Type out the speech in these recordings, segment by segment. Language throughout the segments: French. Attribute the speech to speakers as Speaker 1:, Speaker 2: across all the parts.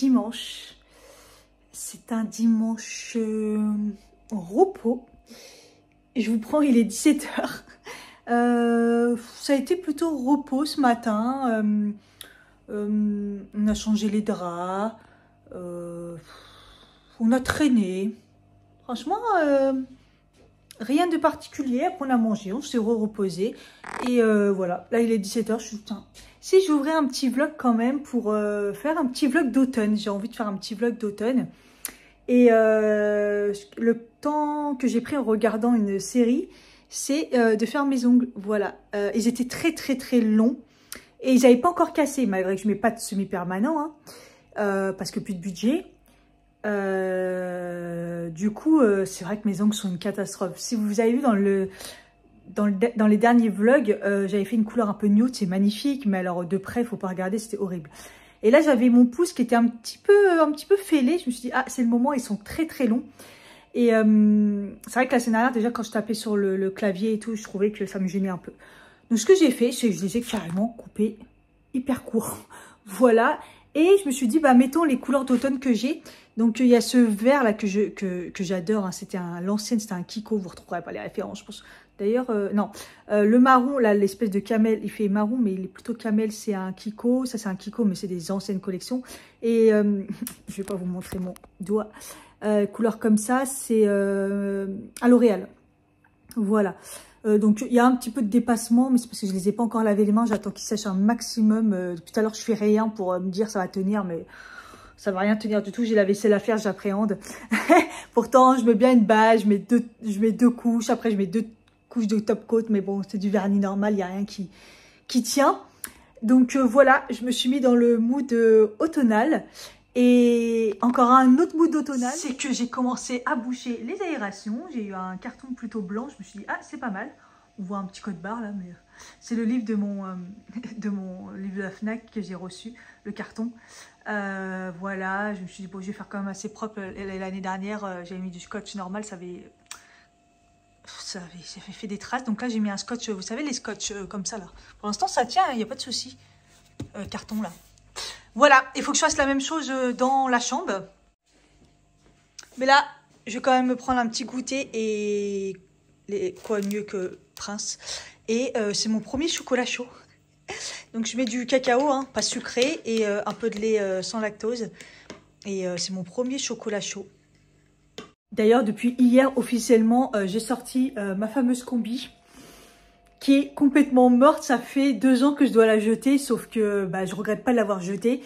Speaker 1: dimanche. C'est un dimanche repos. Je vous prends, il est 17 h. Ça a été plutôt repos ce matin. On a changé les draps. On a traîné. Franchement, rien de particulier. Après, on a mangé, on s'est reposé. Et voilà, là, il est 17 h. Je suis putain. Si j'ouvrais un petit vlog quand même pour faire un petit vlog d'automne. J'ai envie de faire un petit vlog d'automne. Et le temps que j'ai pris en regardant une série, c'est de faire mes ongles. Voilà. Ils étaient très longs. Et ils n'avaient pas encore cassé, malgré que je ne mets pas de semi-permanent. Hein, parce que plus de budget. Du coup, c'est vrai que mes ongles sont une catastrophe. Si vous avez vu dans les derniers vlogs, j'avais fait une couleur un peu nude, c'est magnifique, mais alors de près, il ne faut pas regarder, c'était horrible. Et là, j'avais mon pouce qui était un petit peu fêlé. Je me suis dit, ah, c'est le moment, ils sont très longs. Et c'est vrai que la semaine dernière, déjà, quand je tapais sur le clavier et tout, je trouvais que ça me gênait un peu. Donc, ce que j'ai fait, c'est que je les ai carrément coupés hyper courts. Voilà. Et je me suis dit, bah, mettons les couleurs d'automne que j'ai. Donc, il y a ce vert là que j'adore. Hein. C'était l'ancienne, c'était un Kiko. Vous ne retrouverez pas les références, je pense. D'ailleurs, non. Le marron, là, l'espèce de camel, il fait marron, mais il est plutôt camel. C'est un Kiko. Ça, c'est un Kiko, mais c'est des anciennes collections. Et je ne vais pas vous montrer mon doigt. Couleur comme ça, c'est à L'Oréal. Voilà. Donc, il y a un petit peu de dépassement, mais c'est parce que je ne les ai pas encore lavé les mains. J'attends qu'ils sèchent un maximum. Depuis tout à l'heure, je fais rien pour me dire ça va tenir, mais ça va rien tenir du tout. J'ai la vaisselle à faire, j'appréhende. Pourtant, je mets bien une base, je mets deux couches. Après, je mets 2 couches de top coat, mais bon, c'est du vernis normal, il n'y a rien qui tient. Donc, voilà, je me suis mis dans le mood automnal. Et encore un autre mood automnal, c'est que j'ai commencé à boucher les aérations. J'ai eu un carton plutôt blanc. Je me suis dit, ah, c'est pas mal. On voit un petit code barre là, mais c'est le livre de mon livre de la Fnac que j'ai reçu, le carton. Voilà, je me suis dit, bon, je vais faire quand même assez propre. L'année dernière, j'avais mis du scotch normal, ça avait fait des traces. Donc là, j'ai mis un scotch, vous savez, les scotch comme ça là. Pour l'instant, ça tient, il n'y a pas de souci. Carton là. Voilà, il faut que je fasse la même chose dans la chambre. Mais là, je vais quand même me prendre un petit goûter et quoi de mieux que Prince. Et c'est mon premier chocolat chaud. Donc je mets du cacao, hein, pas sucré, et un peu de lait sans lactose. Et c'est mon premier chocolat chaud. D'ailleurs, depuis hier, officiellement, j'ai sorti ma fameuse combi, qui est complètement morte. Ça fait 2 ans que je dois la jeter, sauf que bah, je regrette pas de l'avoir jetée.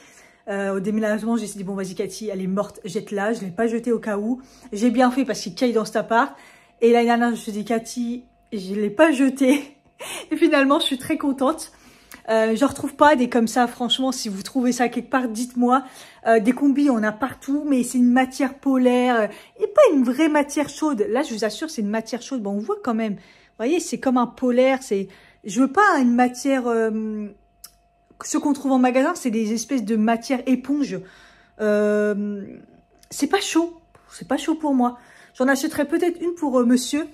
Speaker 1: Au déménagement, j'ai dit, bon, vas-y Cathy, elle est morte, jette-la. Je ne l'ai pas jetée au cas où. J'ai bien fait parce qu'il caille dans cet appart. Et l'année dernière, je me suis dit, Cathy, je ne l'ai pas jetée. Et finalement, je suis très contente. Je retrouve pas des comme ça, franchement, si vous trouvez ça quelque part, dites-moi. Des combis, on a partout, mais c'est une matière polaire et pas une vraie matière chaude. Là, je vous assure, c'est une matière chaude. Bon, on voit quand même. Vous voyez, c'est comme un polaire. Je veux pas une matière... ce qu'on trouve en magasin, c'est des espèces de matière éponge. C'est pas chaud. C'est pas chaud pour moi. J'en achèterai peut-être une pour monsieur.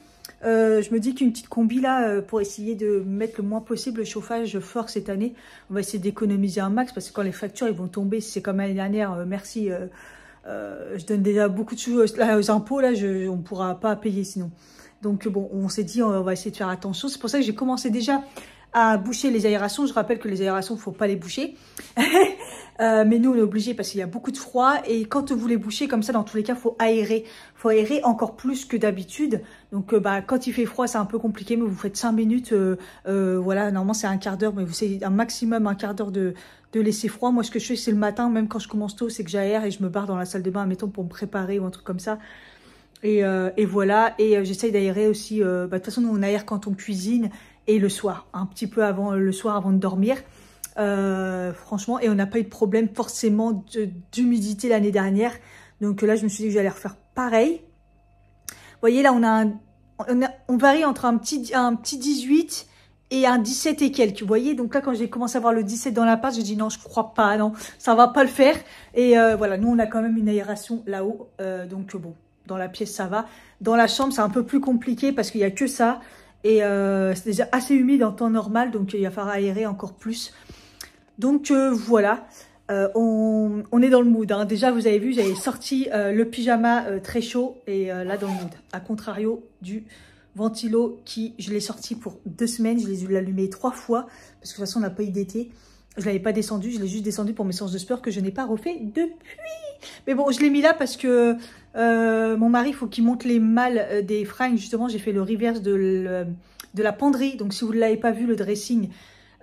Speaker 1: Je me dis qu'une petite combi là, pour essayer de mettre le moins possible le chauffage fort cette année. On va essayer d'économiser un max parce que quand les factures ils vont tomber, si c'est comme l'année dernière, merci. Je donne déjà beaucoup de choses là, aux impôts. Là, on ne pourra pas payer sinon. Donc bon, on s'est dit on va essayer de faire attention. C'est pour ça que j'ai commencé déjà à boucher les aérations. Je rappelle que les aérations, il ne faut pas les boucher. Mais nous, on est obligé parce qu'il y a beaucoup de froid. Et quand vous les bouchez comme ça, dans tous les cas, il faut aérer. Il faut aérer encore plus que d'habitude. Donc, bah, quand il fait froid, c'est un peu compliqué. Mais vous faites 5 minutes. Voilà, normalement, c'est un quart d'heure. Mais vous savez, un maximum, un quart d'heure de laisser froid. Moi, ce que je fais, c'est le matin. Même quand je commence tôt, c'est que j'aère et je me barre dans la salle de bain, mettons, pour me préparer ou un truc comme ça. Et voilà. Et j'essaye d'aérer aussi. Bah, de toute façon, nous, on aère quand on cuisine. Et le soir, un petit peu avant le soir, avant de dormir. Franchement, et on n'a pas eu de problème forcément d'humidité l'année dernière. Donc là, je me suis dit que j'allais refaire pareil. Vous voyez, là, on varie entre un petit 18 et un 17 et quelques. Vous voyez, donc là, quand j'ai commencé à voir le 17 dans l'appart, j'ai dit non, je crois pas, non, ça va pas le faire. Et voilà, nous, on a quand même une aération là-haut. Donc bon, dans la pièce, ça va. Dans la chambre, c'est un peu plus compliqué parce qu'il n'y a que ça. Et c'est déjà assez humide en temps normal, donc il va falloir aérer encore plus. Donc voilà. On est dans le mood. Hein. Déjà, vous avez vu, j'avais sorti le pyjama très chaud et là, dans le mood. À contrario du ventilo qui, je l'ai sorti pour 2 semaines. Je l'ai allumé 3 fois parce que de toute façon, on n'a pas eu d'été. Je ne l'avais pas descendu. Je l'ai juste descendu pour mes séances de sport que je n'ai pas refait depuis. Mais bon, je l'ai mis là parce que mon mari, il faut qu'il monte les malles des fringues. Justement, j'ai fait le reverse de la penderie. Donc, si vous ne l'avez pas vu, le dressing...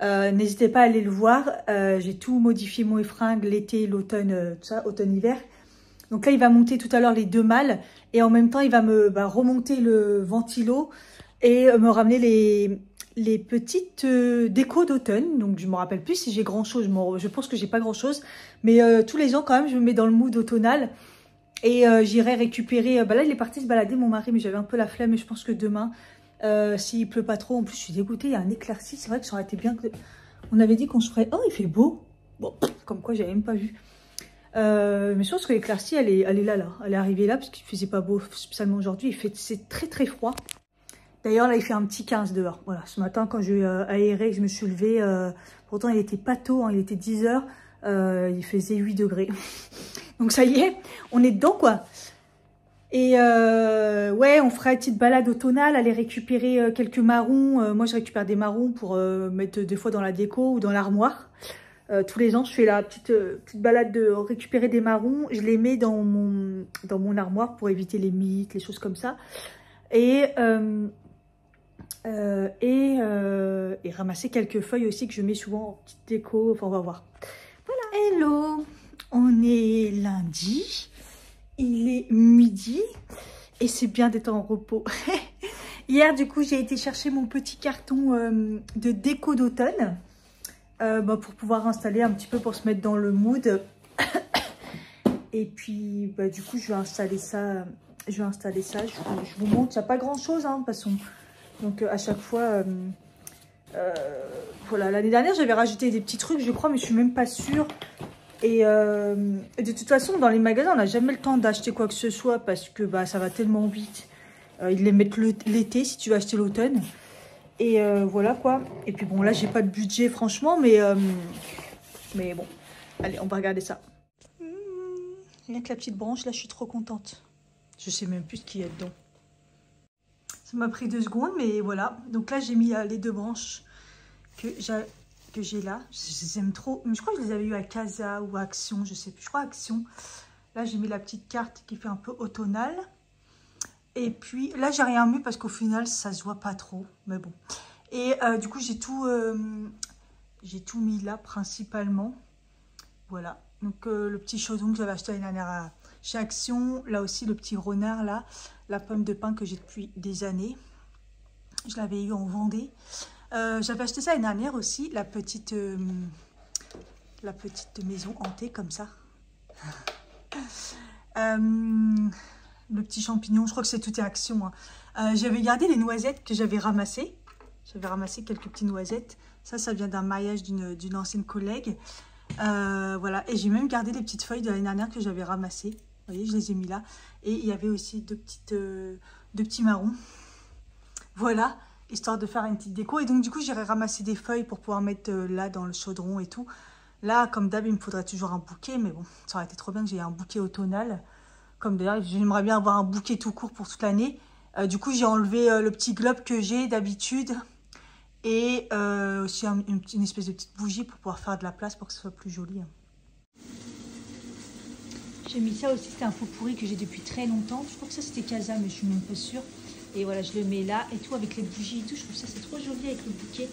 Speaker 1: n'hésitez pas à aller le voir. J'ai tout modifié, mon fringues, l'été, l'automne, tout ça, automne-hiver. Donc là, il va monter tout à l'heure les 2 malles. Et en même temps, il va me remonter le ventilo et me ramener les petites décos d'automne. Donc je ne me rappelle plus si j'ai grand chose. Je pense que j'ai pas grand chose. Mais tous les ans, quand même, je me mets dans le mood automnal. Et j'irai récupérer. Là, il est parti se balader, mon mari, mais j'avais un peu la flemme. Et je pense que demain... s'il pleut pas trop, en plus je suis dégoûtée, il y a un éclairci, c'est vrai que ça aurait été bien que... On avait dit qu'on se ferait... Oh, il fait beau. Bon, comme quoi j'avais même pas vu. Mais je pense que l'éclairci, elle est là. Elle est arrivée là, parce qu'il faisait pas beau spécialement aujourd'hui. C'est très très froid. D'ailleurs, là, il fait un petit 15 dehors. Voilà, ce matin, quand j'ai aéré, je me suis levée. Pourtant, il était pas tôt, hein, il était 10 h. Il faisait 8 degrés. Donc ça y est, on est dedans, quoi. Et ouais, on fera une petite balade automnale, aller récupérer quelques marrons. Moi, je récupère des marrons pour mettre des fois dans la déco ou dans l'armoire. Tous les ans, je fais la petite balade de récupérer des marrons. Je les mets dans mon armoire pour éviter les mythes, les choses comme ça. Et ramasser quelques feuilles aussi que je mets souvent en petite déco. Enfin, on va voir. Voilà. Hello, on est lundi. Il est midi et c'est bien d'être en repos. Hier, du coup, j'ai été chercher mon petit carton de déco d'automne pour pouvoir installer un petit peu pour se mettre dans le mood. Et puis, du coup, je vais installer ça. Je vous montre. Il n'y a pas grand-chose, hein, de toute façon. Donc, à chaque fois... voilà, l'année dernière, j'avais rajouté des petits trucs, je crois, mais je suis même pas sûre. Et de toute façon, dans les magasins, on n'a jamais le temps d'acheter quoi que ce soit parce que ça va tellement vite. Ils les mettent l'été si tu veux acheter l'automne. Et voilà quoi. Et puis bon, là, j'ai pas de budget franchement, mais bon. Allez, on va regarder ça. Rien que la petite branche, là, je suis trop contente. Je sais même plus ce qu'il y a dedans. Ça m'a pris 2 secondes, mais voilà. Donc là, j'ai mis les 2 branches que j'ai là. Je les aime trop. Mais je crois que je les avais eu à Casa ou à Action, je sais plus. Je crois Action. Là, j'ai mis la petite carte qui fait un peu automnale. Et puis là, j'ai rien mis parce qu'au final, ça se voit pas trop. Mais bon. Et du coup, j'ai tout mis là principalement. Voilà. Donc le petit chaudron que j'avais acheté l'année dernière chez Action. Là aussi, le petit renard là. La pomme de pin que j'ai depuis des années. Je l'avais eu en Vendée. J'avais acheté ça l'année dernière aussi, la petite maison hantée comme ça. Le petit champignon, je crois que c'est tout est Action. Hein. J'avais gardé les noisettes que j'avais ramassées. J'avais ramassé quelques petites noisettes. Ça vient d'un mariage d'une ancienne collègue. Voilà, et j'ai même gardé les petites feuilles de l'année dernière que j'avais ramassées. Vous voyez, je les ai mis là. Et il y avait aussi deux petits marrons. Voilà. Histoire de faire une petite déco. Et donc, du coup, j'irai ramasser des feuilles pour pouvoir mettre là dans le chaudron et tout. Là, comme d'hab, il me faudrait toujours un bouquet. Mais bon, ça aurait été trop bien que j'ai un bouquet automnal. Comme d'ailleurs, j'aimerais bien avoir un bouquet tout court pour toute l'année. Du coup, j'ai enlevé le petit globe que j'ai d'habitude. Et aussi une espèce de petite bougie pour pouvoir faire de la place pour que ce soit plus joli. J'ai mis ça aussi, c'était un pot pourri que j'ai depuis très longtemps. Je crois que ça, c'était Casa, mais je suis même pas sûre. Et voilà, je le mets là et tout avec les bougies et tout. Je trouve ça c'est trop joli avec le bouquet.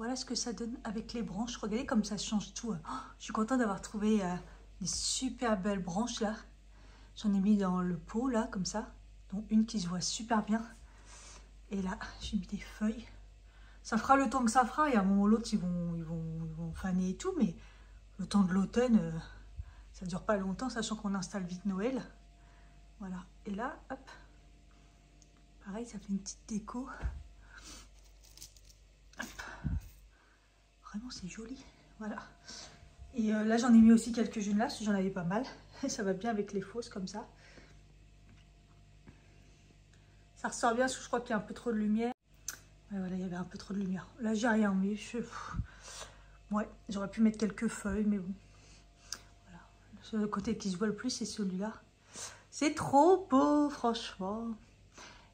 Speaker 1: voilà ce que ça donne avec les branches. Regardez comme ça change tout. Oh, je suis contente d'avoir trouvé des super belles branches là. J'en ai mis dans le pot là, comme ça. Dont une qui se voit super bien. Et là, j'ai mis des feuilles. Ça fera le temps que ça fera. Et à un moment ou l'autre, ils vont faner et tout. Mais le temps de l'automne, ça ne dure pas longtemps, sachant qu'on installe vite Noël. Voilà. Et là, hop. Pareil, ça fait une petite déco. Hop. Vraiment, c'est joli. Voilà. Et là, j'en ai mis aussi quelques-unes là, parce que j'en avais pas mal. Ça va bien avec les fausses, comme ça. Ça ressort bien, parce que je crois qu'il y a un peu trop de lumière. Ouais, voilà, il y avait un peu trop de lumière. Là, j'ai rien mis. Ouais, j'aurais pu mettre quelques feuilles, mais bon. Voilà. Le côté qui se voit le plus, c'est celui-là. C'est trop beau, franchement.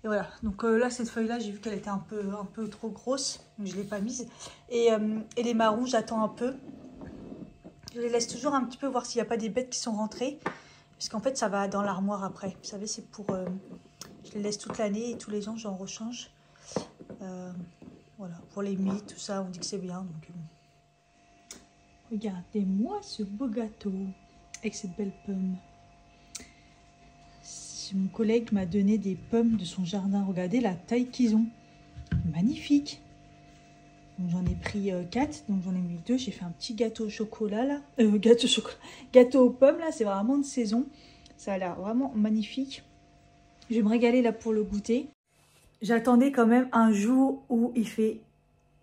Speaker 1: Et voilà, donc là, cette feuille-là, j'ai vu qu'elle était un peu trop grosse. Donc, je ne l'ai pas mise. Et les marrons, j'attends un peu. Je les laisse toujours un petit peu voir s'il n'y a pas des bêtes qui sont rentrées. Parce qu'en fait, ça va dans l'armoire après. Vous savez, c'est pour... je les laisse toute l'année et tous les ans, j'en rechange. Voilà, pour les mythes, tout ça, on dit que c'est bien. Donc, regardez-moi ce beau gâteau avec cette belle pomme. Mon collègue m'a donné des pommes de son jardin. Regardez la taille qu'ils ont. Magnifique. J'en ai pris 4, donc j'en ai mis 2. J'ai fait un petit gâteau au chocolat là. Gâteau aux pommes là, c'est vraiment de saison. Ça a l'air vraiment magnifique. Je vais me régaler là pour le goûter. J'attendais quand même un jour où il fait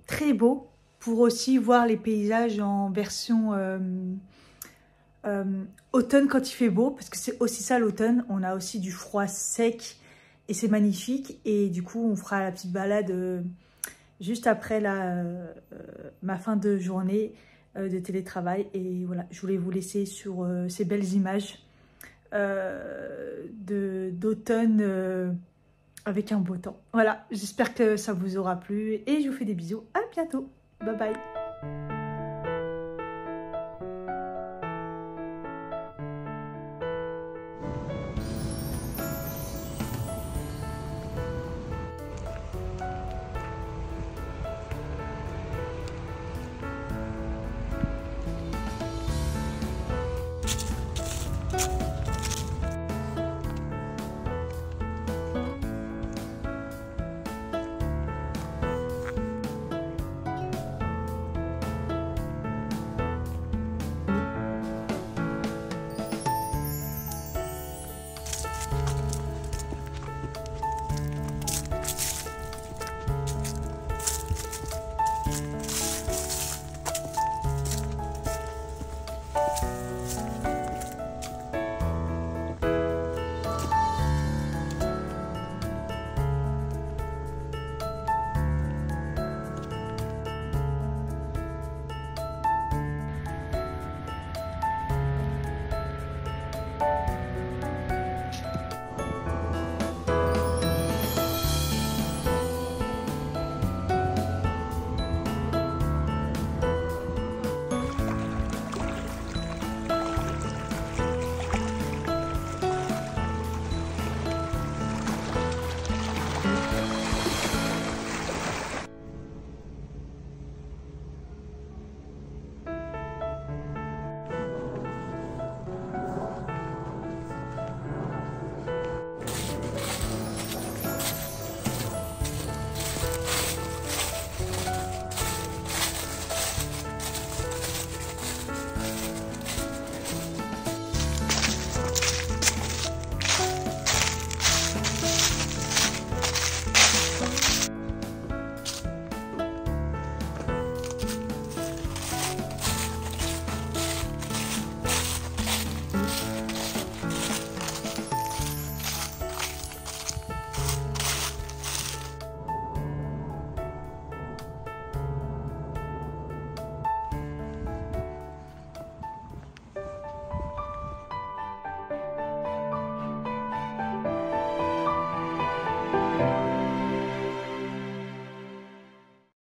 Speaker 1: très beau pour aussi voir les paysages en version automne quand il fait beau, parce que c'est aussi ça l'automne. On a aussi du froid sec et c'est magnifique. Et du coup, on fera la petite balade juste après ma fin de journée de télétravail. Et voilà, je voulais vous laisser sur ces belles images d'automne avec un beau temps. Voilà, j'espère que ça vous aura plu et je vous fais des bisous. À bientôt. Bye bye.